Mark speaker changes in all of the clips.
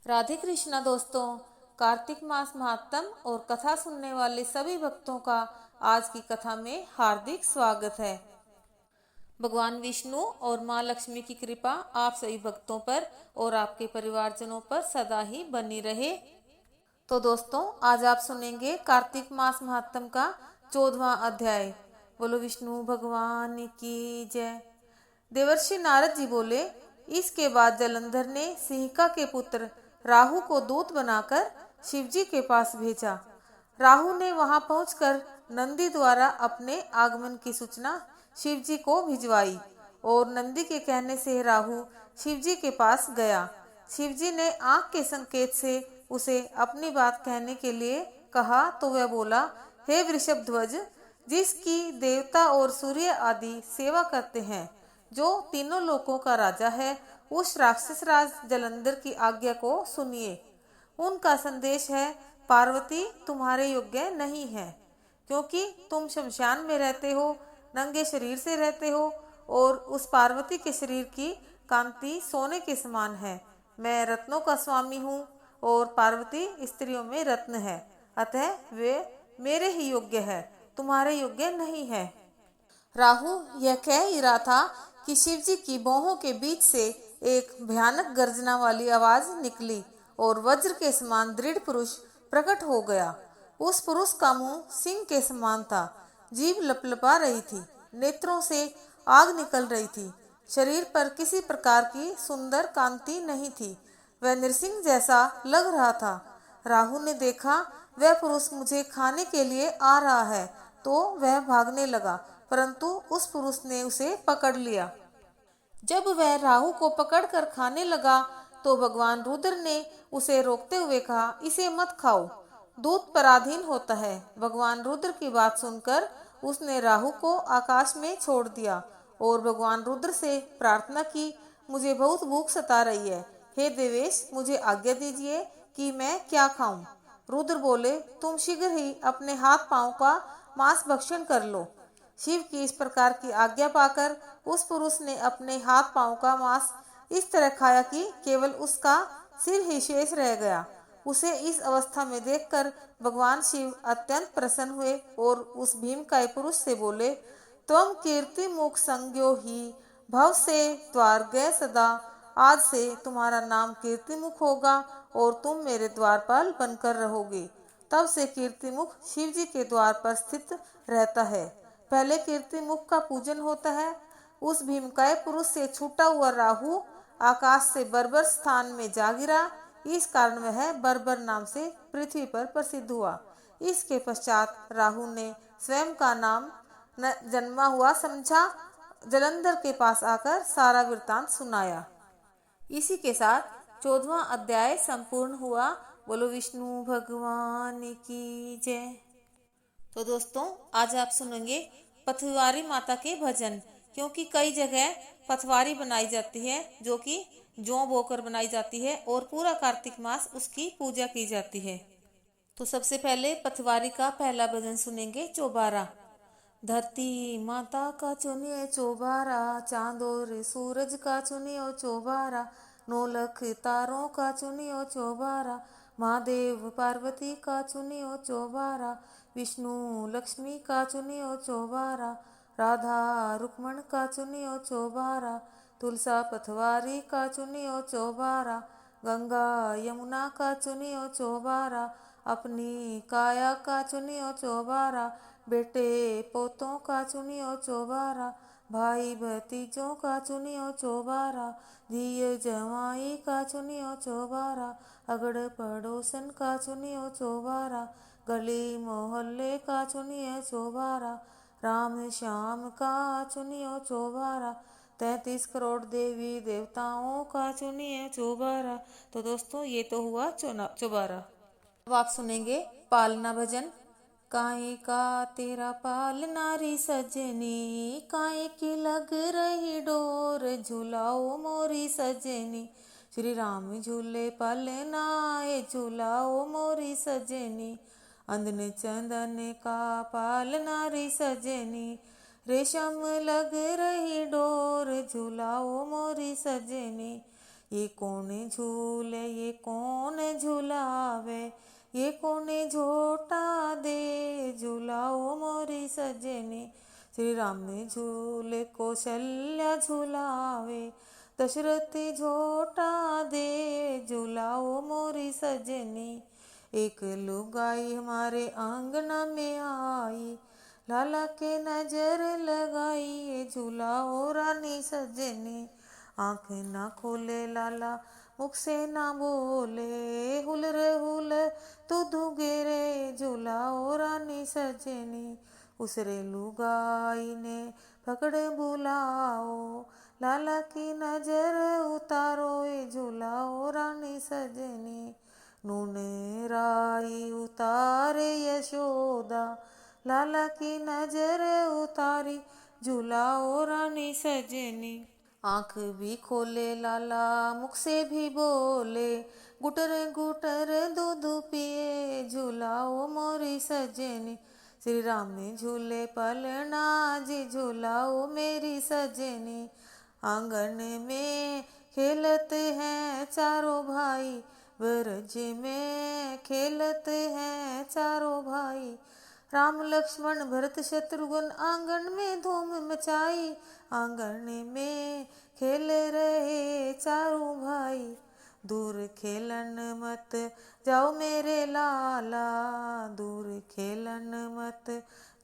Speaker 1: राधे कृष्णा दोस्तों, कार्तिक मास महात्म और कथा सुनने वाले सभी भक्तों का आज की कथा में हार्दिक स्वागत है। भगवान विष्णु और माँ लक्ष्मी की कृपा आप सभी भक्तों पर और आपके परिवारजनों पर सदा ही बनी रहे। तो दोस्तों, आज आप सुनेंगे कार्तिक मास महात्म का 14वां अध्याय। बोलो विष्णु भगवान की जय। देवर्षि नारद जी बोले, इसके बाद जलंधर ने सिंहिका के पुत्र राहु को दूत बनाकर शिवजी के पास भेजा। राहु ने वहां पहुंचकर नंदी द्वारा अपने आगमन की सूचना शिवजी को भिजवाई और नंदी के कहने से राहु शिवजी के पास गया। शिवजी ने आंख के संकेत से उसे अपनी बात कहने के लिए कहा तो वह बोला, हे वृषभ ध्वज, जिसकी देवता और सूर्य आदि सेवा करते हैं, जो तीनों लोकों का राजा है, उस राक्षस राज जलंधर की आज्ञा को सुनिए। उनका संदेश है, पार्वती तुम्हारे योग्य नहीं है, क्योंकि तुम शमशान में रहते हो, नंगे शरीर से रहते हो और उस पार्वती के शरीर की कांति सोने के समान है। मैं रत्नों का स्वामी हूँ और पार्वती स्त्रियों में रत्न है, अतः वे मेरे ही योग्य है, तुम्हारे योग्य नहीं है। राहु यह कह ही रहा था कि शिवजी की बाहों के बीच से एक भयानक गर्जना वाली आवाज निकली और वज्र के समान दृढ़ पुरुष प्रकट हो गया। उस पुरुष का मुंह सिंह के समान था, जीभ लपलपा रही थी, नेत्रों से आग निकल रही थी, शरीर पर किसी प्रकार की सुंदर कांति नहीं थी, वह नृसिंह जैसा लग रहा था। राहु ने देखा वह पुरुष मुझे खाने के लिए आ रहा है तो वह भागने लगा, परंतु उस पुरुष ने उसे पकड़ लिया। जब वह राहु को पकड़कर खाने लगा तो भगवान रुद्र ने उसे रोकते हुए कहा, इसे मत खाओ, दूत पराधीन होता है। भगवान रुद्र की बात सुनकर उसने राहु को आकाश में छोड़ दिया और भगवान रुद्र से प्रार्थना की, मुझे बहुत भूख सता रही है, हे देवेश, मुझे आज्ञा दीजिए कि मैं क्या खाऊं। रुद्र बोले, तुम शीघ्र ही अपने हाथ पांव का मांस भक्षण कर लो। शिव की इस प्रकार की आज्ञा पाकर उस पुरुष ने अपने हाथ पांव का मांस इस तरह खाया कि केवल उसका सिर ही शेष रह गया। उसे इस अवस्था में देखकर भगवान शिव अत्यंत प्रसन्न हुए और उस भीमकाय पुरुष से बोले, त्वम कीर्ति मुख संज्ञो ही भव से द्वार गए सदा, आज से तुम्हारा नाम कीर्तिमुख होगा और तुम मेरे द्वारपाल बनकर रहोगे। तब से कीर्तिमुख शिव जी के द्वार पर स्थित रहता है। पहले कीर्तिमुख का पूजन होता है। उस भीमकाय पुरुष से छूटा हुआ राहु आकाश से बर्बर स्थान में जा गिरा, इस कारण वह बर्बर नाम से पृथ्वी पर प्रसिद्ध हुआ। इसके पश्चात राहु ने स्वयं का नाम जन्मा हुआ समझा, जलंधर के पास आकर सारा वृतांत सुनाया। इसी के साथ 14वां अध्याय संपूर्ण हुआ। बोलो विष्णु भगवान की जय। तो दोस्तों, आज आप सुनेंगे पथवारी माता के भजन, क्योंकि कई जगह पथवारी बनाई जाती है जो कि जौ बोकर बनाई जाती है और पूरा कार्तिक मास उसकी पूजा की जाती है। तो सबसे पहले पथवारी का पहला भजन सुनेंगे, चौबारा। धरती माता का चुनिए चौबारा, चांद और सूरज का चुनियो चौबारा, नौलख तारों का चुनियो चौबारा, महादेव पार्वती का चुनियो चौबारा, विष्णु लक्ष्मी का चुनियो चौबारा, राधा रुक्मण का चुनियो चौबारा, तुलसा पथवारी का चुनियो चौबारा, गंगा यमुना का चुनियो चौबारा, अपनी काया का चुनियो चौबारा, बेटे पोतों का चुनियो चौबारा, भाई भतीजों का चुनियो चौबारा, धीय जवाई का चुनियो चौबारा, अगड़ पड़ोसन का चुनियो चौबारा, गली मोहल्ले का चुनियो चौबारा, राम श्याम का चुनियो चौबारा, 33 करोड़ देवी देवताओं का चुनिए चौबारा। तो दोस्तों, ये तो हुआ चौबारा। अब आप सुनेंगे पालना भजन। काहे का तेरा पालना री सजनी, काहे की लग रही डोर, झुलाओ मोरी सजनी, श्री राम झूले पालना ए झुलाओ मोरी सजनी, अंधन चंदन का पालना री सजनी, रेशम लग रही डोर, झुलाओ मोरी सजनी, ये कौन झूले ये कौन झुलावे, ये कौन झोटा दे झुलाओ मोरी सजनी। श्री राम झूले कौशल्या झुलावे, दशरथ झोटा दे झुलाओ मोरी सजनी। एक लुगाई हमारे आंगना में आई, लाला के नजर लगाई झुलाओ रानी सजनी। आँख ना खोले लाला मुख से ना बोले, हुल रे हुल तू धुगेरे झुलाओ रानी सजनी। उसरे लुगाई ने पकड़ बुलाओ, लाला की नजर उतारो झुलाओ रानी सजनी। नून राई उतारे यशोदा, लाला की नजर उतारी झुलाओ रानी सजनी। आँख भी खोले लाला मुख से भी बोले, गुटर गुटर दूध पिए झुलाओ मोरी सजनी। श्री राम झूले पलना जी झुलाओ मेरी सजनी। आंगन में खेलते हैं चारों भाई, ब्रज में खेलते हैं चारों भाई। राम लक्ष्मण भरत शत्रुघ्न आंगन में धूम मचाई, आंगन में खेल रहे चारों भाई। दूर खेलन मत जाओ मेरे लाला, दूर खेलन मत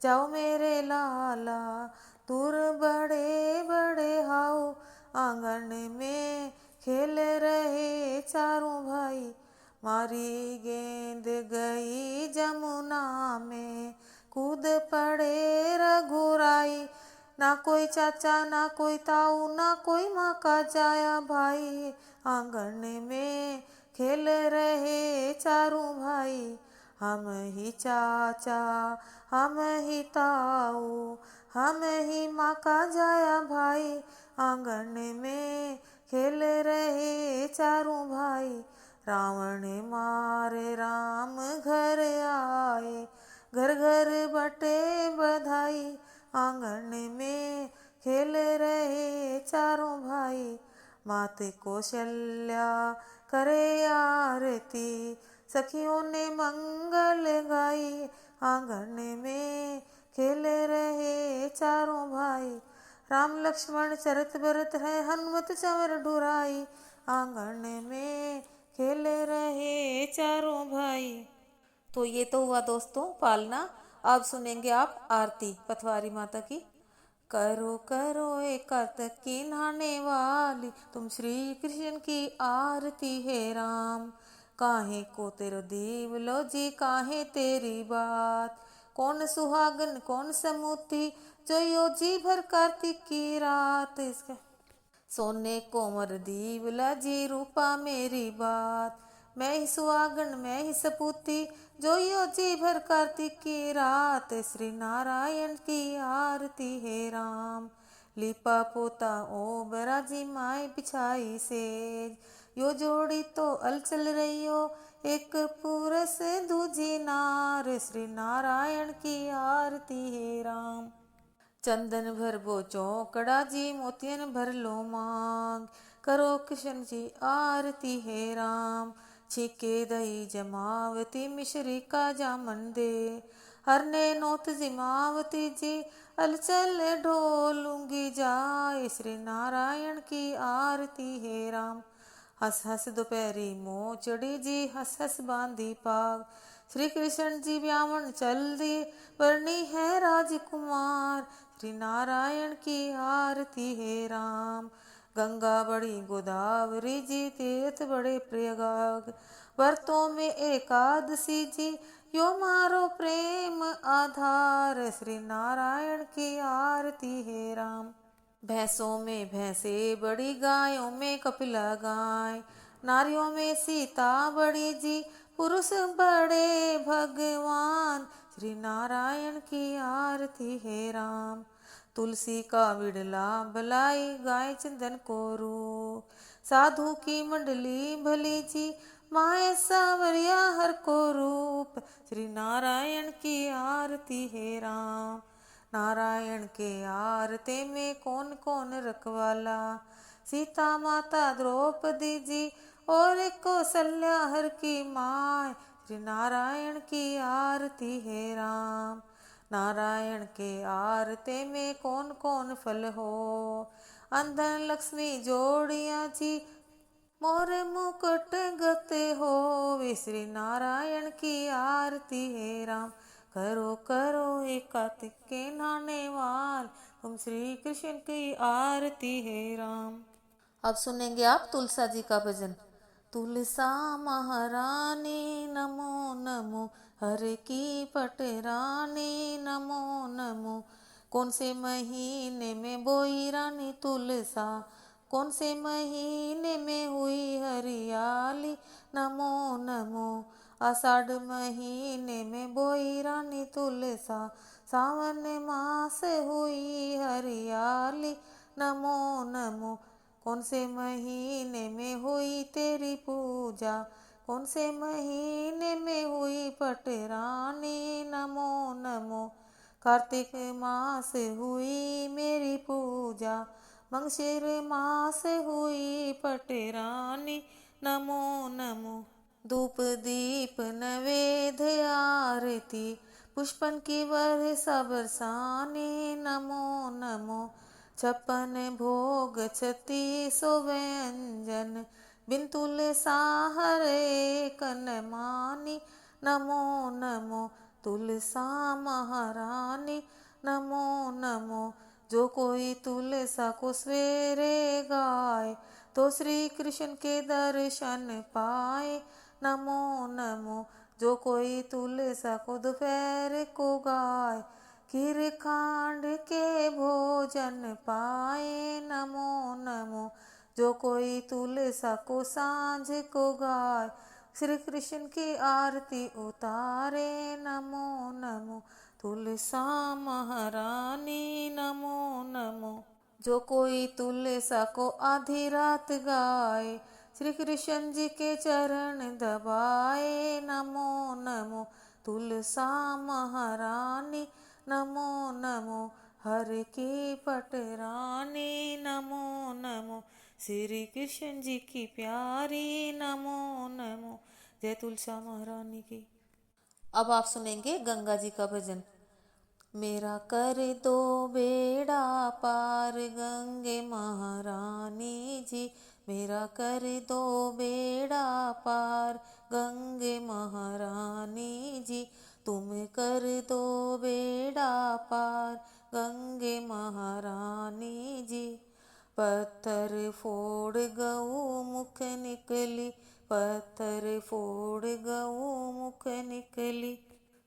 Speaker 1: जाओ मेरे लाला। दूर बड़े बड़े हाओ आंगन में खेल रहे चारों भाई। मारी गेंद गई जमुना में, कूद पड़े रघुराई। ना कोई चाचा ना कोई ताऊ ना कोई माँ का जाया भाई, आंगन में खेल रहे चारों भाई। हम ही चाचा हम ही ताऊ हम ही माँ का जाया भाई, आंगन में खेल रहे चारों भाई। रावण मारे राम घर आए, घर घर बटे बधाई, आंगन में खेल रहे चारों भाई। मात कौशल्या करे आरती, सखियों ने मंगल गाई, आंगन में खेल रहे चारों भाई। राम लक्ष्मण चरत भरत है हनुमत चंवर ढुराई, आंगन में खेल रहे चारों भाई। तो ये तो हुआ दोस्तों पालना। अब सुनेंगे आप आरती पथवारी माता की। करो करो एक कार्तक की नहाने वाली, तुम श्री कृष्ण की आरती है राम। काहे को तेरो दीव लो जी काहे तेरी बात, कौन सुहागन कौन समूती जो यो जी भर कार्तिक की रात। इसका सोने कोमर दीवला जी रूपा मेरी बात, मैं ही सुहागन मैं ही सपूती जो यो जी भर कार्तिक की रात। श्री नारायण की आरती है राम, लिपा पोता ओ बराजी माए बिछाई सेज। यो जोड़ी तो अलचल रही हो एक पुरुष दूजी नार, श्री नारायण की आरती है राम। चंदन भर बो चौकड़ा जी मोतियन भर लो मांग, करो कृष्ण जी आरती है राम। छीके दही जमावती मिश्री का जामन दे, हरने नोत जिमावती जी अलचल ढोलूंगी जाए। श्री नारायण की आरती है राम। हंस हंस दोपहरी मोचड़ी जी हंस हंस बांधी पाग, श्री कृष्ण जी ब्यामन चल दी बरनी है राजकुमार। श्री नारायण की आरती है राम। गंगा बड़ी गोदावरी जी तीर्थ बड़े प्रयाग, व्रतों में एकादशी जी यो मारो प्रेम आधार। श्री नारायण की आरती है राम। भैंसों में भैंसे बड़ी गायों में कपिला गाय, नारियों में सीता बड़ी जी पुरुष बड़े भगवान। श्री नारायण की आरती है राम। तुलसी का बिड़ला भलाई गाय चंदन को रूप, साधु की मंडली भली जी माए सावरिया हर को रूप। श्री नारायण की आरती है राम। नारायण के आरती में कौन कौन रखवाला, सीता माता द्रौपदी जी और कौशल्या हर की माय। श्री नारायण की आरती है राम। नारायण के आरती में कौन कौन फल हो। अंधन लक्ष्मी जोड़िया जी मोर मुकुट गते हो। वे श्री नारायण की आरती है राम। करो करो एक कार्तिक के नहाने वाल, तुम श्री कृष्ण की आरती है राम। अब सुनेंगे आप तुलसा जी का भजन। तुलसा महारानी नमो नमो, हर की पटरानी नमो नमो। कौन से महीने में बोई रानी तुलसा, कौन से महीने में हुई हरियाली नमो नमो। आषाढ़ महीने में बोई रानी तुलसा, सावन मास हुई हरियाली नमो नमो। कौन से महीने में हुई तेरी पूजा, कौन से महीने में हुई पटरानी नमो नमो। कार्तिक मास हुई मेरी पूजा, मंगशीर मास हुई पटरानी नमो नमो। धूप दीप नवेद्य आरती, पुष्पन की वर्षा बरसानी नमो नमो। 56 भोग 36 व्यंजन, बिन तुलसा हरे कन मानी नमो नमो। तुलसा महारानी नमो नमो। जो कोई तुलसा को सवेरे गाए, तो श्री कृष्ण के दर्शन पाए नमो नमो। जो कोई तुलसा को दोपहर को गाए, खीर खांड के भोजन पाए नमो नमो। जो कोई तुलसा को सांझ को गाए, श्री कृष्ण की आरती उतारे नमो नमो। तुलसा महारानी नमो नमो। जो कोई तुलसा को आधी रात गाए, श्री कृष्ण जी के चरण दबाए नमो नमो। तुलसा महारानी नमो नमो, हर की पटरानी नमो नमो। श्री कृष्ण जी की प्यारी नमो नमो। जय तुलसा महारानी की। अब आप सुनेंगे गंगा जी का भजन। मेरा कर दो बेड़ा पार गंगे महारानी जी, मेरा कर दो बेड़ा पार गंगे महारानी जी। तुम कर दो बेड़ा पार गंगे महारानी जी। पत्थर फोड़ गऊ मुख निकली, पत्थर फोड़ गऊ मुख निकली।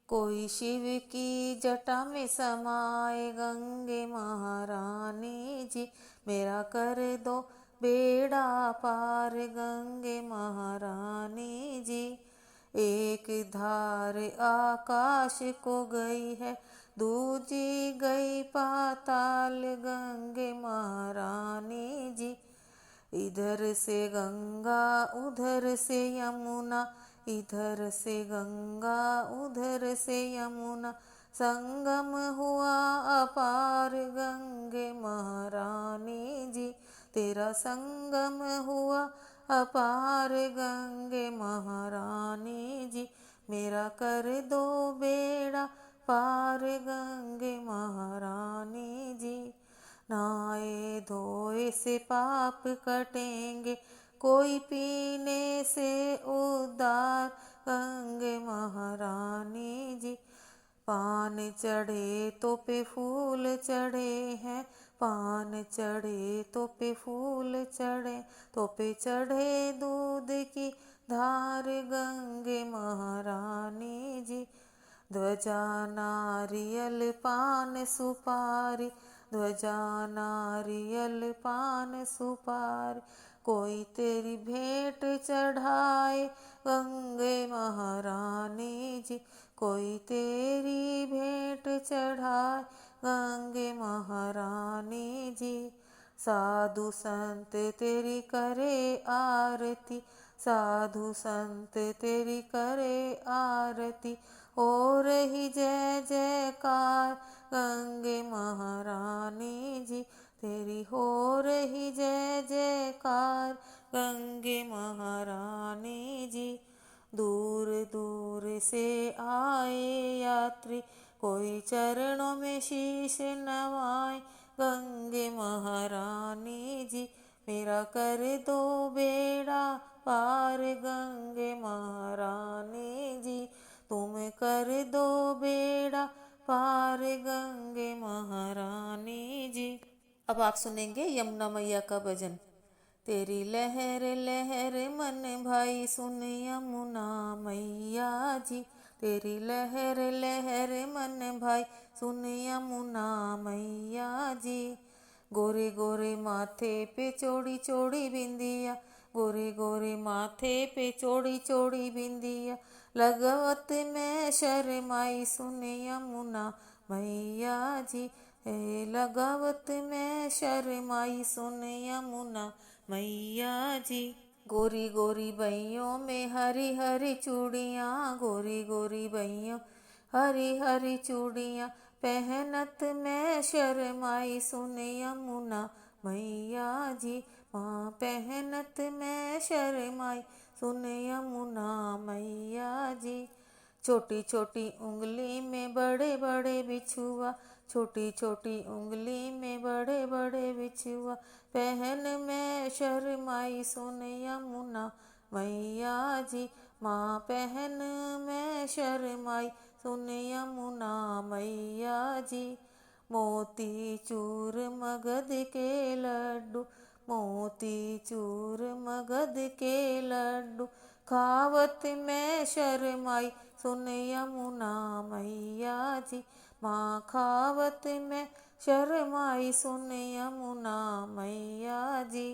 Speaker 1: कोई शिव की जटा में समाए गंगे महारानी जी, मेरा कर दो बेड़ा पार गंगे महारानी जी। एक धार आकाश को गई है, दूजी गई पाताल गंगे महारानी जी। इधर से गंगा उधर से यमुना, इधर से गंगा उधर से यमुना। संगम हुआ अपार गंगे महारानी जी, तेरा संगम हुआ अपार गंगे महारानी जी। मेरा कर दो बेड़ा पार गंगे महारानी जी। नहाए धोए से पाप कटेंगे, कोई पीने से उद्धार गंगे महारानी जी। पान चढ़े तो पे फूल चढ़े हैं, पान चढ़े तो पे फूल चढ़े, तो पे चढ़े दूध की धार गंगे महारानी जी। ध्वजा नारियल पान सुपारी, ध्वजा नारियल पान सुपारी। कोई तेरी भेंट चढ़ाए गंगे महारानी जी, कोई तेरी भेंट चढ़ाए गंगे महारानी जी। साधु संत तेरी करे आरती, साधु संत तेरी करे आरती। हो रही जय जयकार गंगे महारानी जी, तेरी हो रही जय जयकार गंगे महारानी जी। दूर दूर से आए यात्री कोई चरणों में शीश नवाए गंगे महारानी जी। मेरा कर दो बेड़ा पार गंगे महारानी जी। तुम कर दो बेड़ा पार गंगे महारानी जी। अब आप सुनेंगे यमुना मैया का भजन। तेरी लहर लहर मन भाई सुन यमुना मैया जी। तेरी लहर लहर मन भाई सुन यमुना मैया जी। गोरे गोरे माथे पे चौड़ी चौड़ी बिंदिया, गोरे गोरे माथे पे चौड़ी चौड़ी बिंदिया, लगवत में शर्माई सुन यमुना मैया जी। हे लगावत में शर्माई सुन यमुना मैया जी। गोरी गोरी बइयों में हरी हरी चूड़ियाँ, गोरी गोरी बइयों हरी हरी चूड़ियाँ, पहनत में शर्माई सुन यमुना मैया जी। माँ पहनत में शर्माई सुन यमुना मैया जी। छोटी छोटी उंगली में बड़े बड़े बिछुआ, छोटी छोटी उंगली में बड़े बड़े बिछुआ, पहन में शर्माई सुन यमुना मैया जी। माँ पहन में शर्माई सुन यमुना मैया जी। मोती चूर मगध के लड्डू, मोती चूर मगध के लड्डू, खावत में शर्माई सुन यमुना मैया जी। माँ खावत में शर्माई सुन यमुना मैया जी।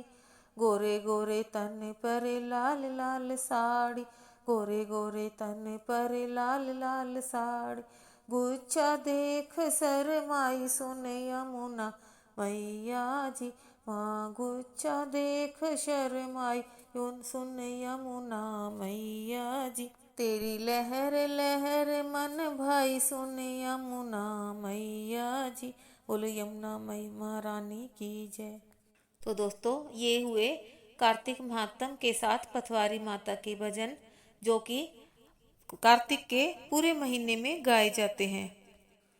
Speaker 1: गोरे गोरे तन पर लाल लाल साड़ी, गोरे गोरे तन पर लाल लाल साड़ी, गुच्छा देख शर्माई सुन यमुना मैया जी। माँ गुच्छा देख शर्माई सुन यमुना मैया जी। तेरी लहर लहर मन भाई सुन यमुना मैया जी। बोलो यमुना मई महारानी की जय। तो दोस्तों ये हुए कार्तिक महात्म के साथ पथवारी माता के भजन, जो कि कार्तिक के पूरे महीने में गाए जाते हैं।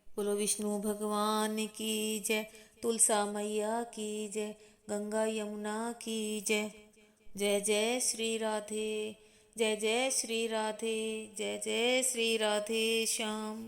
Speaker 1: बोलो विष्णु भगवान की जय, तुलसा मैया की जय, गंगा यमुना की जय। जय जय श्री राधे, जय जय श्री राधे, जय जय श्री राधे श्याम।